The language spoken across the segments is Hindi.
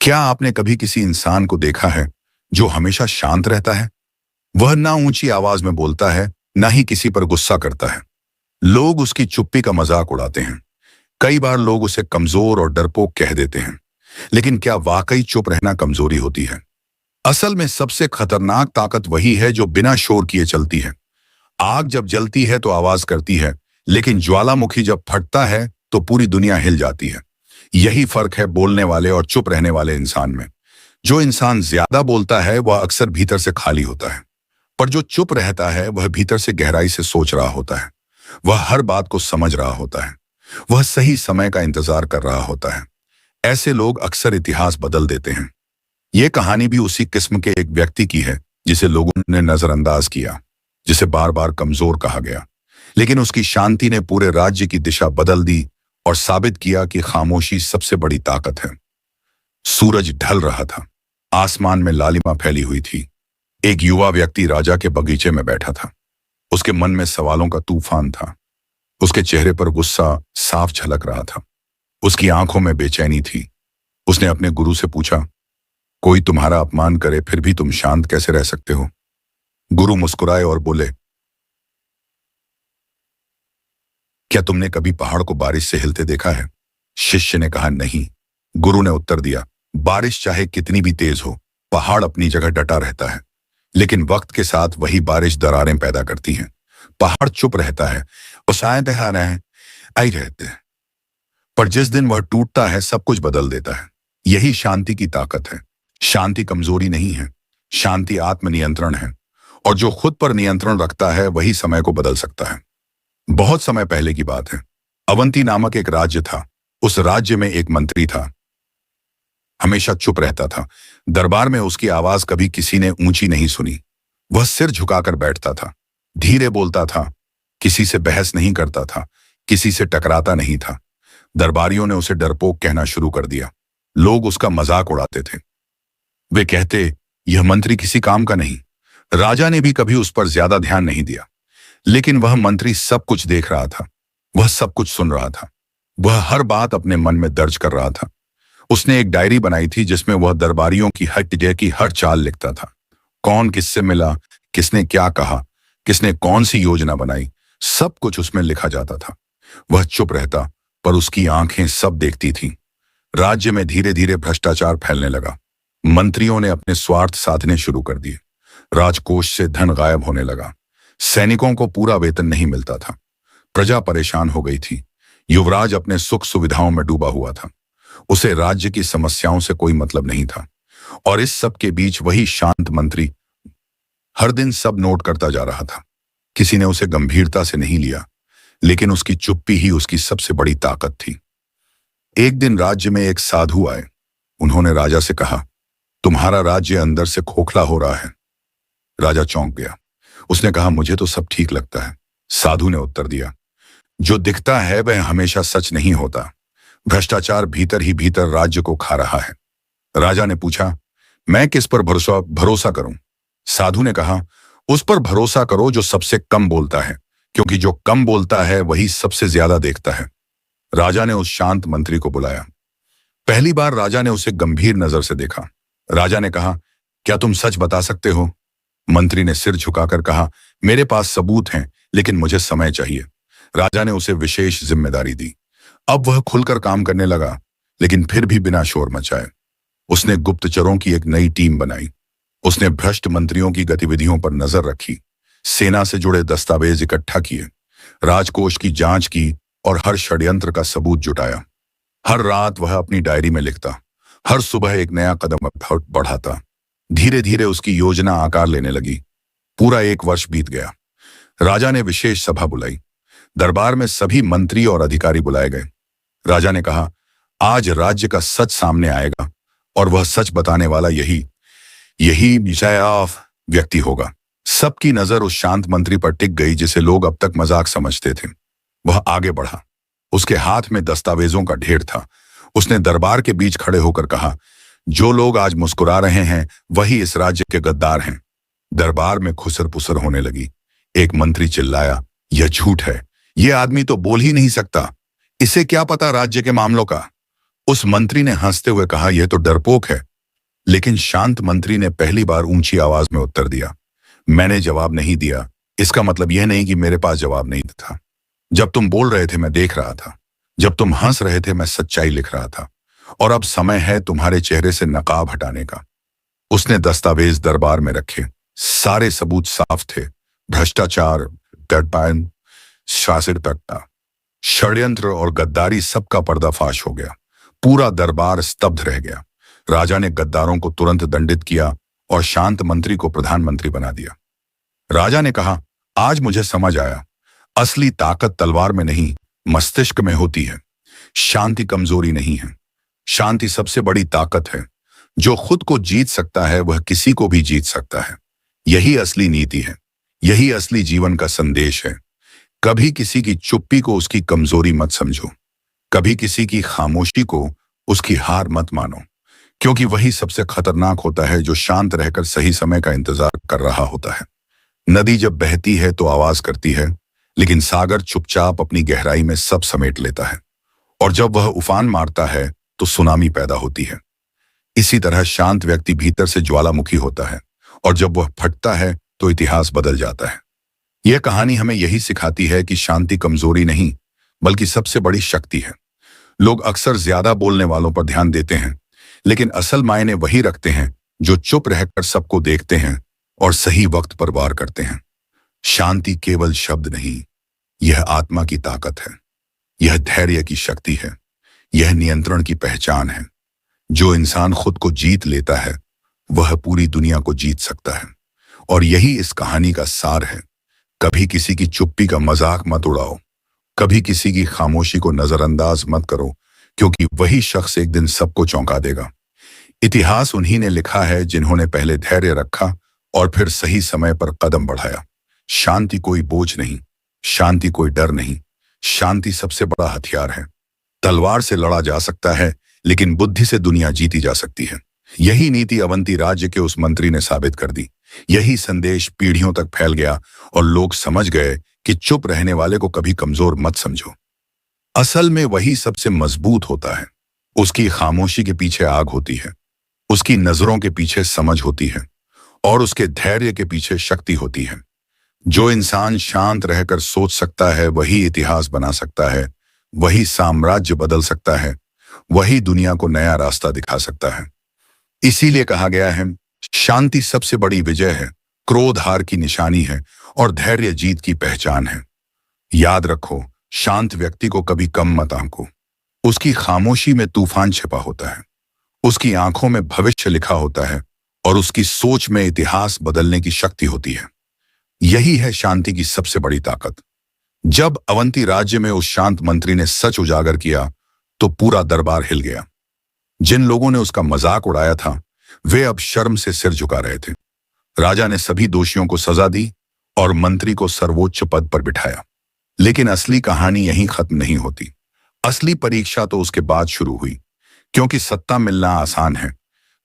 क्या आपने कभी किसी इंसान को देखा है जो हमेशा शांत रहता है? वह ना ऊंची आवाज में बोलता है, ना ही किसी पर गुस्सा करता है। लोग उसकी चुप्पी का मजाक उड़ाते हैं। कई बार लोग उसे कमजोर और डरपोक कह देते हैं। लेकिन क्या वाकई चुप रहना कमजोरी होती है? असल में सबसे खतरनाक ताकत वही है जो बिना शोर किए चलती है। आग जब जलती है तो आवाज करती है, लेकिन ज्वालामुखी जब फटता है तो पूरी दुनिया हिल जाती है। यही फर्क है बोलने वाले और चुप रहने वाले इंसान में। जो इंसान ज्यादा बोलता है वह अक्सर भीतर से खाली होता है, पर जो चुप रहता है वह भीतर से गहराई से सोच रहा होता है। वह हर बात को समझ रहा होता है। वह सही समय का इंतजार कर रहा होता है। ऐसे लोग अक्सर इतिहास बदल देते हैं। यह कहानी भी उसी किस्म के एक व्यक्ति की है जिसे लोगों ने नजरअंदाज किया, जिसे बार बार कमजोर कहा गया, लेकिन उसकी शांति ने पूरे राज्य की दिशा बदल दी और साबित किया कि खामोशी सबसे बड़ी ताकत है। सूरज ढल रहा था। आसमान में लालिमा फैली हुई थी। एक युवा व्यक्ति राजा के बगीचे में बैठा था। उसके मन में सवालों का तूफान था। उसके चेहरे पर गुस्सा साफ झलक रहा था। उसकी आंखों में बेचैनी थी। उसने अपने गुरु से पूछा, कोई तुम्हारा अपमान करे फिर भी तुम शांत कैसे रह सकते हो? गुरु मुस्कुराए और बोले, क्या तुमने कभी पहाड़ को बारिश से हिलते देखा है? शिष्य ने कहा, नहीं। गुरु ने उत्तर दिया, बारिश चाहे कितनी भी तेज हो, पहाड़ अपनी जगह डटा रहता है। लेकिन वक्त के साथ वही बारिश दरारें पैदा करती है। पहाड़ चुप रहता है, ओसाएं बहा रहे हैं, आई रहते हैं, पर जिस दिन वह टूटता है सब कुछ बदल देता है। यही शांति की ताकत है। शांति कमजोरी नहीं है, शांति आत्मनियंत्रण है। और जो खुद पर नियंत्रण रखता है वही समय को बदल सकता है। बहुत समय पहले की बात है। अवंती नामक एक राज्य था। उस राज्य में एक मंत्री था। हमेशा चुप रहता था। दरबार में उसकी आवाज कभी किसी ने ऊंची नहीं सुनी। वह सिर झुकाकर बैठता था, धीरे बोलता था, किसी से बहस नहीं करता था, किसी से टकराता नहीं था। दरबारियों ने उसे डरपोक कहना शुरू कर दिया। लोग उसका मजाक उड़ाते थे। वे कहते, यह मंत्री किसी काम का नहीं। राजा ने भी कभी उस पर ज्यादा ध्यान नहीं दिया। लेकिन वह मंत्री सब कुछ देख रहा था। वह सब कुछ सुन रहा था। वह हर बात अपने मन में दर्ज कर रहा था। उसने एक डायरी बनाई थी जिसमें वह दरबारियों की हर जगह की हर चाल लिखता था। कौन किससे मिला, किसने क्या कहा, किसने कौन सी योजना बनाई, सब कुछ उसमें लिखा जाता था। वह चुप रहता, पर उसकी आंखें सब देखती थीं। राज्य में धीरे धीरे भ्रष्टाचार फैलने लगा। मंत्रियों ने अपने स्वार्थ साधने शुरू कर दिए। राजकोष से धन गायब होने लगा। सैनिकों को पूरा वेतन नहीं मिलता था। प्रजा परेशान हो गई थी। युवराज अपने सुख सुविधाओं में डूबा हुआ था। उसे राज्य की समस्याओं से कोई मतलब नहीं था। और इस सब के बीच वही शांत मंत्री हर दिन सब नोट करता जा रहा था। किसी ने उसे गंभीरता से नहीं लिया, लेकिन उसकी चुप्पी ही उसकी सबसे बड़ी ताकत थी। एक दिन राज्य में एक साधु आए। उन्होंने राजा से कहा, तुम्हारा राज्य अंदर से खोखला हो रहा है। राजा चौंक गया। उसने कहा, मुझे तो सब ठीक लगता है। साधु ने उत्तर दिया, जो दिखता है वह हमेशा सच नहीं होता। भ्रष्टाचार भीतर ही भीतर राज्य को खा रहा है। राजा ने पूछा, मैं किस पर भरोसा करूं? साधु ने कहा, उस पर भरोसा करो जो सबसे कम बोलता है, क्योंकि जो कम बोलता है वही सबसे ज्यादा देखता है। राजा ने उस शांत मंत्री को बुलाया। पहली बार राजा ने उसे गंभीर नजर से देखा। राजा ने कहा, क्या तुम सच बता सकते हो? मंत्री ने सिर झुकाकर कहा, मेरे पास सबूत हैं, लेकिन मुझे समय चाहिए। राजा ने उसे विशेष जिम्मेदारी दी। अब वह खुलकर काम करने लगा, लेकिन फिर भी बिना शोर मचाए। उसने गुप्तचरों की एक नई टीम बनाई। उसने भ्रष्ट मंत्रियों की गतिविधियों पर नजर रखी, सेना से जुड़े दस्तावेज इकट्ठा किए, राजकोष की जांच की और हर षड्यंत्र का सबूत जुटाया। हर रात वह अपनी डायरी में लिखता, हर सुबह एक नया कदम बढ़ाता। धीरे धीरे उसकी योजना आकार लेने लगी। पूरा एक वर्ष बीत गया। राजा ने विशेष सभा बुलाई। दरबार में सभी मंत्री और अधिकारी बुलाए गए। राजा ने कहा, आज राज्य का सच सामने आएगा और वह सच बताने वाला यही व्यक्ति होगा। सबकी नजर उस शांत मंत्री पर टिक गई जिसे लोग अब तक मजाक समझते थे। वह आगे बढ़ा। उसके हाथ में दस्तावेजों का ढेर था। उसने दरबार के बीच खड़े होकर कहा, जो लोग आज मुस्कुरा रहे हैं वही इस राज्य के गद्दार हैं। दरबार में खुसर पुसर होने लगी। एक मंत्री चिल्लाया, यह झूठ है, यह आदमी तो बोल ही नहीं सकता, इसे क्या पता राज्य के मामलों का। उस मंत्री ने हंसते हुए कहा, यह तो डरपोक है। लेकिन शांत मंत्री ने पहली बार ऊंची आवाज में उत्तर दिया, मैंने जवाब नहीं दिया, इसका मतलब यह नहीं कि मेरे पास जवाब नहीं था। जब तुम बोल रहे थे मैं देख रहा था, जब तुम हंस रहे थे मैं सच्चाई लिख रहा था, और अब समय है तुम्हारे चेहरे से नकाब हटाने का। उसने दस्तावेज दरबार में रखे। सारे सबूत साफ थे। भ्रष्टाचार, गठबंधन, शासित षड्यंत्र और गद्दारी, सबका पर्दाफाश हो गया। पूरा दरबार स्तब्ध रह गया। राजा ने गद्दारों को तुरंत दंडित किया और शांत मंत्री को प्रधानमंत्री बना दिया। राजा ने कहा, आज मुझे समझ आया, असली ताकत तलवार में नहीं, मस्तिष्क में होती है। शांति कमजोरी नहीं है, शांति सबसे बड़ी ताकत है। जो खुद को जीत सकता है वह किसी को भी जीत सकता है। यही असली नीति है, यही असली जीवन का संदेश है। कभी किसी की चुप्पी को उसकी कमजोरी मत समझो, कभी किसी की खामोशी को उसकी हार मत मानो, क्योंकि वही सबसे खतरनाक होता है जो शांत रहकर सही समय का इंतजार कर रहा होता है। नदी जब बहती है तो आवाज करती है, लेकिन सागर चुपचाप अपनी गहराई में सब समेट लेता है, और जब वह उफान मारता है तो सुनामी पैदा होती है। इसी तरह शांत व्यक्ति भीतर से ज्वालामुखी होता है, और जब वह फटता है तो इतिहास बदल जाता है। यह कहानी हमें यही सिखाती है कि शांति कमजोरी नहीं, बल्कि सबसे बड़ी शक्ति है। लोग अक्सर ज्यादा बोलने वालों पर ध्यान देते हैं, लेकिन असल मायने वही रखते हैं जो चुप रहकर सबको देखते हैं और सही वक्त पर वार करते हैं। शांति केवल शब्द नहीं, यह आत्मा की ताकत है, यह धैर्य की शक्ति है, यह नियंत्रण की पहचान है। जो इंसान खुद को जीत लेता है वह पूरी दुनिया को जीत सकता है, और यही इस कहानी का सार है। कभी किसी की चुप्पी का मजाक मत उड़ाओ, कभी किसी की खामोशी को नजरअंदाज मत करो, क्योंकि वही शख्स एक दिन सबको चौंका देगा। इतिहास उन्हीं ने लिखा है जिन्होंने पहले धैर्य रखा और फिर सही समय पर कदम बढ़ाया। शांति कोई बोझ नहीं, शांति कोई डर नहीं, शांति सबसे बड़ा हथियार है। तलवार से लड़ा जा सकता है, लेकिन बुद्धि से दुनिया जीती जा सकती है। यही नीति अवंती राज्य के उस मंत्री ने साबित कर दी। यही संदेश पीढ़ियों तक फैल गया और लोग समझ गए कि चुप रहने वाले को कभी कमजोर मत समझो। असल में वही सबसे मजबूत होता है। उसकी खामोशी के पीछे आग होती है, उसकी नजरों के पीछे समझ होती है, और उसके धैर्य के पीछे शक्ति होती है। जो इंसान शांत रहकर सोच सकता है वही इतिहास बना सकता है, वही साम्राज्य बदल सकता है, वही दुनिया को नया रास्ता दिखा सकता है। इसीलिए कहा गया है, शांति सबसे बड़ी विजय है, क्रोध हार की निशानी है, और धैर्य जीत की पहचान है। याद रखो, शांत व्यक्ति को कभी कम मत आंको। उसकी खामोशी में तूफान छिपा होता है, उसकी आंखों में भविष्य लिखा होता है, और उसकी सोच में इतिहास बदलने की शक्ति होती है। यही है शांति की सबसे बड़ी ताकत। जब अवंती राज्य में उस शांत मंत्री ने सच उजागर किया तो पूरा दरबार हिल गया। जिन लोगों ने उसका मजाक उड़ाया था वे अब शर्म से सिर झुका रहे थे। राजा ने सभी दोषियों को सजा दी और मंत्री को सर्वोच्च पद पर बिठाया। लेकिन असली कहानी यहीं खत्म नहीं होती। असली परीक्षा तो उसके बाद शुरू हुई, क्योंकि सत्ता मिलना आसान है,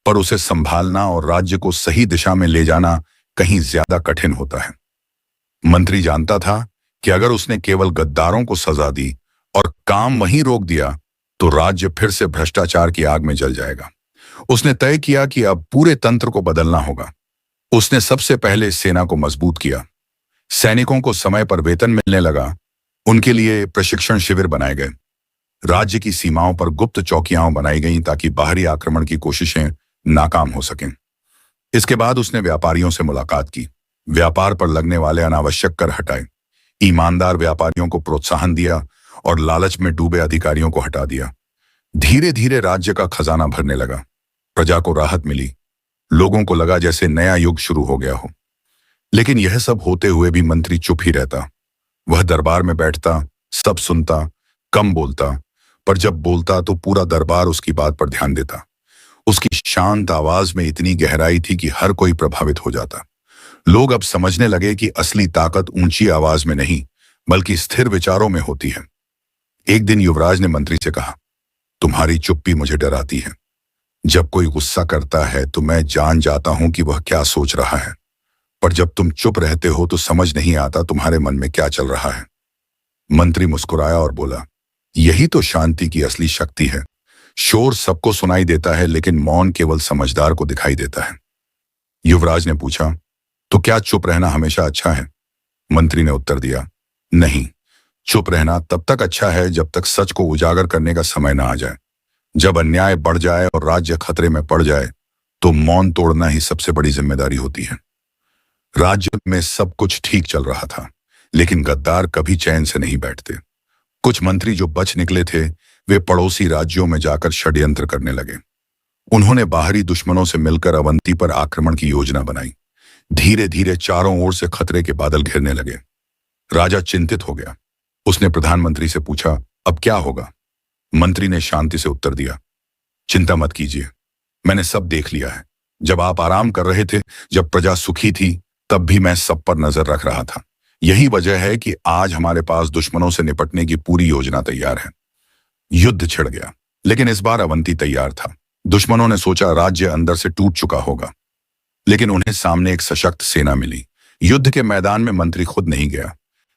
पर उसे संभालना और राज्य को सही दिशा में ले जाना कहीं ज्यादा कठिन होता है। मंत्री जानता था कि अगर उसने केवल गद्दारों को सजा दी और काम वहीं रोक दिया तो राज्य फिर से भ्रष्टाचार की आग में जल जाएगा। उसने तय किया कि अब पूरे तंत्र को बदलना होगा। उसने सबसे पहले सेना को मजबूत किया। सैनिकों को समय पर वेतन मिलने लगा, उनके लिए प्रशिक्षण शिविर बनाए गए। राज्य की सीमाओं पर गुप्त चौकियां बनाई गईं ताकि बाहरी आक्रमण की कोशिशें नाकाम हो सकें। इसके बाद उसने व्यापारियों से मुलाकात की, व्यापार पर लगने वाले अनावश्यक कर हटाए, ईमानदार व्यापारियों को प्रोत्साहन दिया और लालच में डूबे अधिकारियों को हटा दिया। धीरे धीरे राज्य का खजाना भरने लगा, प्रजा को राहत मिली, लोगों को लगा जैसे नया युग शुरू हो गया हो। लेकिन यह सब होते हुए भी मंत्री चुप ही रहता। वह दरबार में बैठता, सब सुनता, कम बोलता, पर जब बोलता तो पूरा दरबार उसकी बात पर ध्यान देता। उसकी शांत आवाज में इतनी गहराई थी कि हर कोई प्रभावित हो जाता। लोग अब समझने लगे कि असली ताकत ऊंची आवाज में नहीं बल्कि स्थिर विचारों में होती है। एक दिन युवराज ने मंत्री से कहा, तुम्हारी चुप्पी मुझे डराती है। जब कोई गुस्सा करता है तो मैं जान जाता हूं कि वह क्या सोच रहा है, पर जब तुम चुप रहते हो तो समझ नहीं आता तुम्हारे मन में क्या चल रहा है। मंत्री मुस्कुराया और बोला, यही तो शांति की असली शक्ति है। शोर सबको सुनाई देता है, लेकिन मौन केवल समझदार को दिखाई देता है। युवराज ने पूछा, तो क्या चुप रहना हमेशा अच्छा है? मंत्री ने उत्तर दिया, नहीं, चुप रहना तब तक अच्छा है जब तक सच को उजागर करने का समय ना आ जाए। जब अन्याय बढ़ जाए और राज्य खतरे में पड़ जाए, तो मौन तोड़ना ही सबसे बड़ी जिम्मेदारी होती है। राज्य में सब कुछ ठीक चल रहा था, लेकिन गद्दार कभी चैन से नहीं बैठते। कुछ मंत्री जो बच निकले थे, वे पड़ोसी राज्यों में जाकर षड्यंत्र करने लगे। उन्होंने बाहरी दुश्मनों से मिलकर अवंती पर आक्रमण की योजना बनाई। धीरे धीरे चारों ओर से खतरे के बादल घिरने लगे। राजा चिंतित हो गया। उसने प्रधानमंत्री से पूछा, अब क्या होगा? मंत्री ने शांति से उत्तर दिया, चिंता मत कीजिए, मैंने सब देख लिया है। जब आप आराम कर रहे थे, जब प्रजा सुखी थी, तब भी मैं सब पर नजर रख रहा था। यही वजह है कि आज हमारे पास दुश्मनों से निपटने की पूरी योजना तैयार है। युद्ध छिड़ गया, लेकिन इस बार अवंती तैयार था। दुश्मनों ने सोचा राज्य अंदर से टूट चुका होगा, लेकिन उन्हें सामने एक सशक्त सेना मिली। युद्ध के मैदान में मंत्री खुद नहीं गया,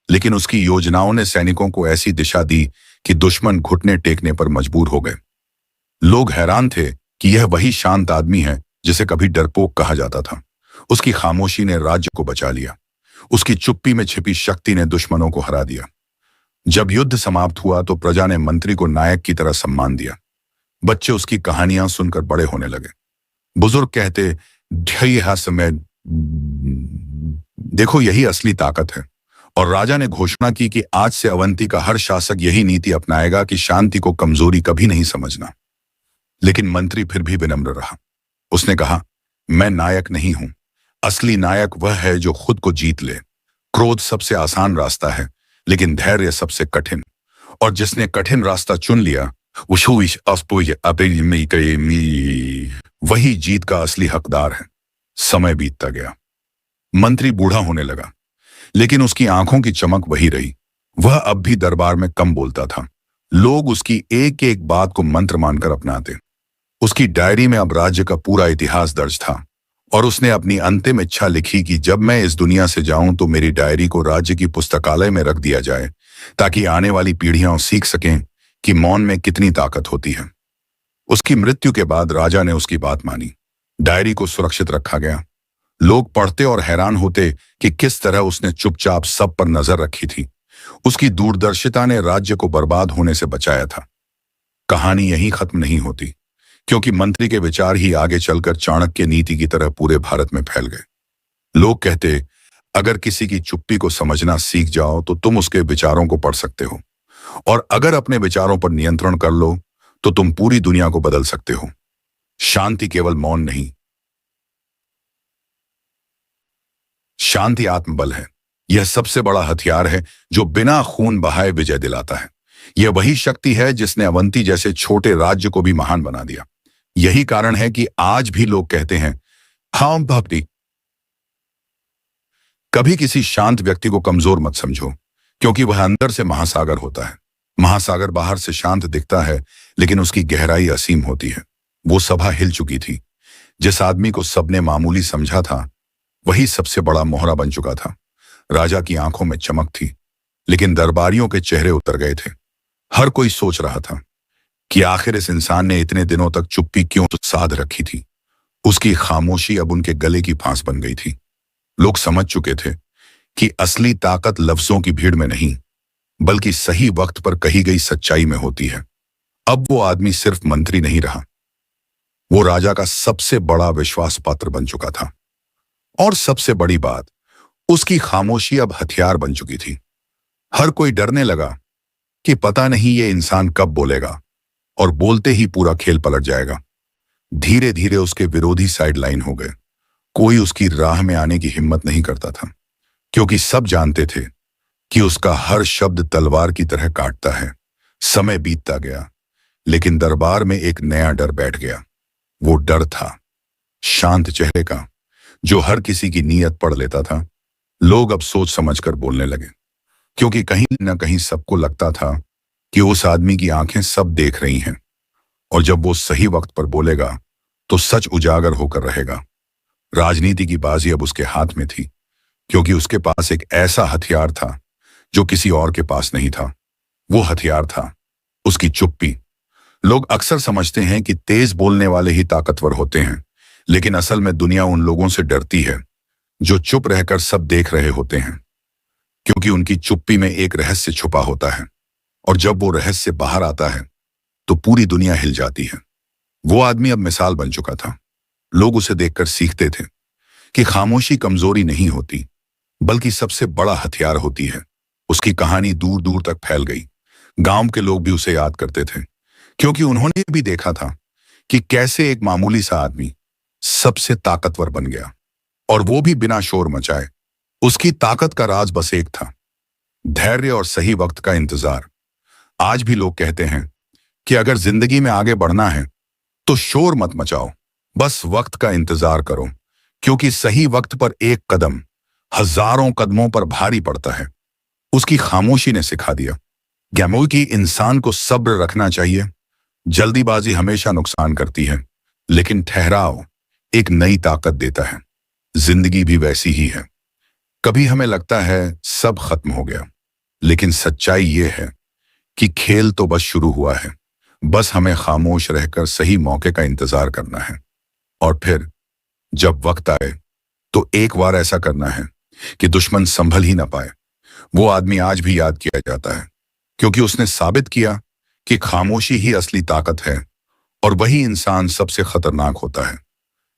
लेकिन उसकी योजनाओं ने सैनिकों को ऐसी दिशा दी कि दुश्मन घुटने टेकने पर मजबूर हो गए। लोग हैरान थे कि यह वही शांत आदमी है जिसे कभी डरपोक कहा जाता था। उसकी खामोशी ने राज्य को बचा लिया। उसकी चुप्पी में छिपी शक्ति ने दुश्मनों को हरा दिया। जब युद्ध समाप्त हुआ तो प्रजा ने मंत्री को नायक की तरह सम्मान दिया। बच्चे उसकी कहानियां सुनकर बड़े होने लगे। बुजुर्ग कहते, समय देखो, यही असली ताकत है। और राजा ने घोषणा की कि आज से अवंती का हर शासक यही नीति अपनाएगा कि शांति को कमजोरी कभी नहीं समझना। लेकिन मंत्री फिर भी विनम्र रहा। उसने कहा, मैं नायक नहीं हूं। असली नायक वह है जो खुद को जीत ले। क्रोध सबसे आसान रास्ता है, लेकिन धैर्य सबसे कठिन। और जिसने कठिन रास्ता चुन लिया, वही जीत का असली हकदार है। समय बीतता गया। मंत्री बूढ़ा होने लगा, लेकिन उसकी आंखों की चमक वही रही। वह अब भी दरबार में कम बोलता था। लोग उसकी एक एक बात को मंत्र मानकर अपनाते। उसकी डायरी में अब राज्य का पूरा इतिहास दर्ज था, और उसने अपनी अंतिम इच्छा लिखी कि जब मैं इस दुनिया से जाऊं तो मेरी डायरी को राज्य की पुस्तकालय में रख दिया जाए, ताकि आने वाली पीढ़ियां सीख सकें कि मौन में कितनी ताकत होती है। उसकी मृत्यु के बाद राजा ने उसकी बात मानी। डायरी को सुरक्षित रखा गया। लोग पढ़ते और हैरान होते कि किस तरह उसने चुपचाप सब पर नजर रखी थी। उसकी दूरदर्शिता ने राज्य को बर्बाद होने से बचाया था। कहानी यहीं खत्म नहीं होती, क्योंकि मंत्री के विचार ही आगे चलकर चाणक्य नीति की तरह पूरे भारत में फैल गए। लोग कहते, अगर किसी की चुप्पी को समझना सीख जाओ तो तुम उसके विचारों को पढ़ सकते हो, और अगर अपने विचारों पर नियंत्रण कर लो तो तुम पूरी दुनिया को बदल सकते हो। शांति केवल मौन नहीं, शांति आत्मबल है। यह सबसे बड़ा हथियार है जो बिना खून बहाए विजय दिलाता है। यह वही शक्ति है जिसने अवंती जैसे छोटे राज्य को भी महान बना दिया। यही कारण है कि आज भी लोग कहते हैं, हाँ भक्ति। कभी किसी शांत व्यक्ति को कमजोर मत समझो, क्योंकि वह अंदर से महासागर होता है। महासागर बाहर से शांत दिखता है, लेकिन उसकी गहराई असीम होती है। वो सभा हिल चुकी थी। जिस आदमी को सबने मामूली समझा था, वही सबसे बड़ा मोहरा बन चुका था। राजा की आंखों में चमक थी, लेकिन दरबारियों के चेहरे उतर गए थे। हर कोई सोच रहा था कि आखिर इस इंसान ने इतने दिनों तक चुप्पी क्यों साध रखी थी। उसकी खामोशी अब उनके गले की फांस बन गई थी। लोग समझ चुके थे कि असली ताकत लफ्जों की भीड़ में नहीं, बल्कि सही वक्त पर कही गई सच्चाई में होती है। अब वो आदमी सिर्फ मंत्री नहीं रहा, वो राजा का सबसे बड़ा विश्वास पात्र बन चुका था। और सबसे बड़ी बात, उसकी खामोशी अब हथियार बन चुकी थी। हर कोई डरने लगा कि पता नहीं ये इंसान कब बोलेगा, और बोलते ही पूरा खेल पलट जाएगा। धीरे धीरे उसके विरोधी साइडलाइन हो गए। कोई उसकी राह में आने की हिम्मत नहीं करता था, क्योंकि सब जानते थे कि उसका हर शब्द तलवार की तरह काटता है। समय बीतता गया, लेकिन दरबार में एक नया डर बैठ गया। वो डर था शांत चेहरे का, जो हर किसी की नीयत पढ़ लेता था। लोग अब सोच समझकर बोलने लगे, क्योंकि कहीं न कहीं सबको लगता था कि उस आदमी की आंखें सब देख रही हैं, और जब वो सही वक्त पर बोलेगा तो सच उजागर होकर रहेगा। राजनीति की बाजी अब उसके हाथ में थी, क्योंकि उसके पास एक ऐसा हथियार था जो किसी और के पास नहीं था। वो हथियार था उसकी चुप्पी। लोग अक्सर समझते हैं कि तेज बोलने वाले ही ताकतवर होते हैं, लेकिन असल में दुनिया उन लोगों से डरती है जो चुप रहकर सब देख रहे होते हैं, क्योंकि उनकी चुप्पी में एक रहस्य छुपा होता है। और जब वो रहस्य बाहर आता है तो पूरी दुनिया हिल जाती है। वो आदमी अब मिसाल बन चुका था। लोग उसे देखकर सीखते थे कि खामोशी कमजोरी नहीं होती, बल्कि सबसे बड़ा हथियार होती है। उसकी कहानी दूर दूर तक फैल गई। गांव के लोग भी उसे याद करते थे, क्योंकि उन्होंने भी देखा था कि कैसे एक मामूली सा आदमी सबसे ताकतवर बन गया, और वो भी बिना शोर मचाए। उसकी ताकत का राज बस एक था, धैर्य और सही वक्त का इंतजार। आज भी लोग कहते हैं कि अगर जिंदगी में आगे बढ़ना है तो शोर मत मचाओ, बस वक्त का इंतजार करो, क्योंकि सही वक्त पर एक कदम हजारों कदमों पर भारी पड़ता है। उसकी खामोशी ने सिखा दिया गैमोई कि इंसान को सब्र रखना चाहिए। जल्दीबाजी हमेशा नुकसान करती है, लेकिन ठहराव एक नई ताकत देता है। जिंदगी भी वैसी ही है। कभी हमें लगता है सब खत्म हो गया, लेकिन सच्चाई ये है कि खेल तो बस शुरू हुआ है। बस हमें खामोश रहकर सही मौके का इंतजार करना है, और फिर जब वक्त आए तो एक बार ऐसा करना है कि दुश्मन संभल ही ना पाए। वो आदमी आज भी याद किया जाता है, क्योंकि उसने साबित किया कि खामोशी ही असली ताकत है, और वही इंसान सबसे खतरनाक होता है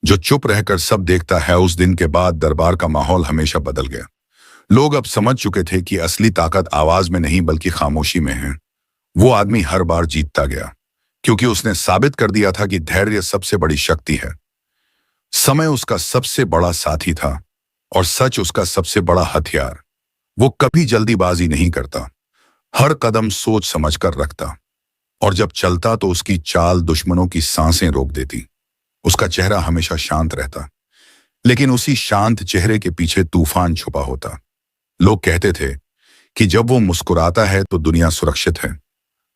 जो चुप रहकर सब देखता है। उस दिन के बाद दरबार का माहौल हमेशा बदल गया। लोग अब समझ चुके थे कि असली ताकत आवाज में नहीं बल्कि खामोशी में है। वो आदमी हर बार जीतता गया, क्योंकि उसने साबित कर दिया था कि धैर्य सबसे बड़ी शक्ति है। समय उसका सबसे बड़ा साथी था, और सच उसका सबसे बड़ा हथियार। वो कभी जल्दीबाजी नहीं करता, हर कदम सोच समझकर रखता, और जब चलता तो उसकी चाल दुश्मनों की सांसें रोक देती। उसका चेहरा हमेशा शांत रहता, लेकिन उसी शांत चेहरे के पीछे तूफान छुपा होता। लोग कहते थे कि जब वो मुस्कुराता है तो दुनिया सुरक्षित है,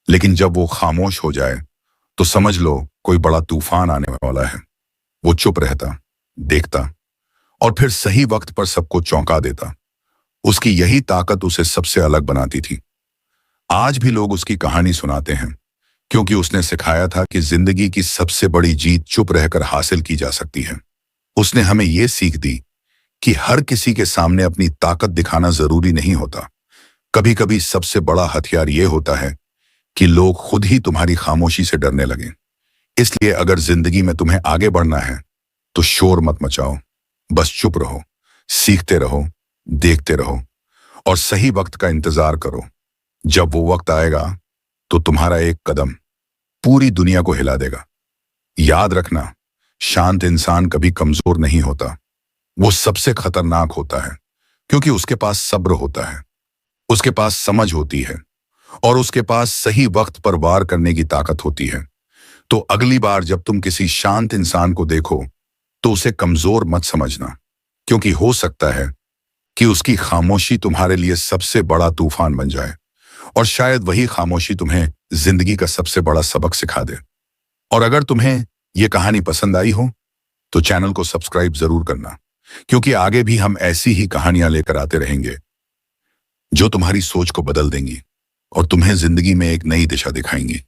लेकिन जब वो खामोश हो जाए तो समझ लो कोई बड़ा तूफान आने वाला है। वो चुप रहता, देखता, और फिर सही वक्त पर सबको चौंका देता। उसकी यही ताकत उसे सबसे अलग बनाती थी। आज भी लोग उसकी कहानी सुनाते हैं, क्योंकि उसने सिखाया था कि जिंदगी की सबसे बड़ी जीत चुप रहकर हासिल की जा सकती है। उसने हमें ये सीख दी कि हर किसी के सामने अपनी ताकत दिखाना जरूरी नहीं होता। कभी कभी सबसे बड़ा हथियार ये होता है कि लोग खुद ही तुम्हारी खामोशी से डरने लगें। इसलिए अगर जिंदगी में तुम्हें आगे बढ़ना है तो शोर मत मचाओ, बस चुप रहो, सीखते रहो, देखते रहो, और सही वक्त का इंतजार करो। जब वो वक्त आएगा तो तुम्हारा एक कदम पूरी दुनिया को हिला देगा। याद रखना, शांत इंसान कभी कमजोर नहीं होता। वो सबसे खतरनाक होता है, क्योंकि उसके पास सब्र होता है, उसके पास समझ होती है, और उसके पास सही वक्त पर वार करने की ताकत होती है। तो अगली बार जब तुम किसी शांत इंसान को देखो तो उसे कमजोर मत समझना, क्योंकि हो सकता है कि उसकी खामोशी तुम्हारे लिए सबसे बड़ा तूफान बन जाए, और शायद वही खामोशी तुम्हें जिंदगी का सबसे बड़ा सबक सिखा दे। और अगर तुम्हें यह कहानी पसंद आई हो तो चैनल को सब्सक्राइब जरूर करना, क्योंकि आगे भी हम ऐसी ही कहानियां लेकर आते रहेंगे जो तुम्हारी सोच को बदल देंगी और तुम्हें जिंदगी में एक नई दिशा दिखाएंगी।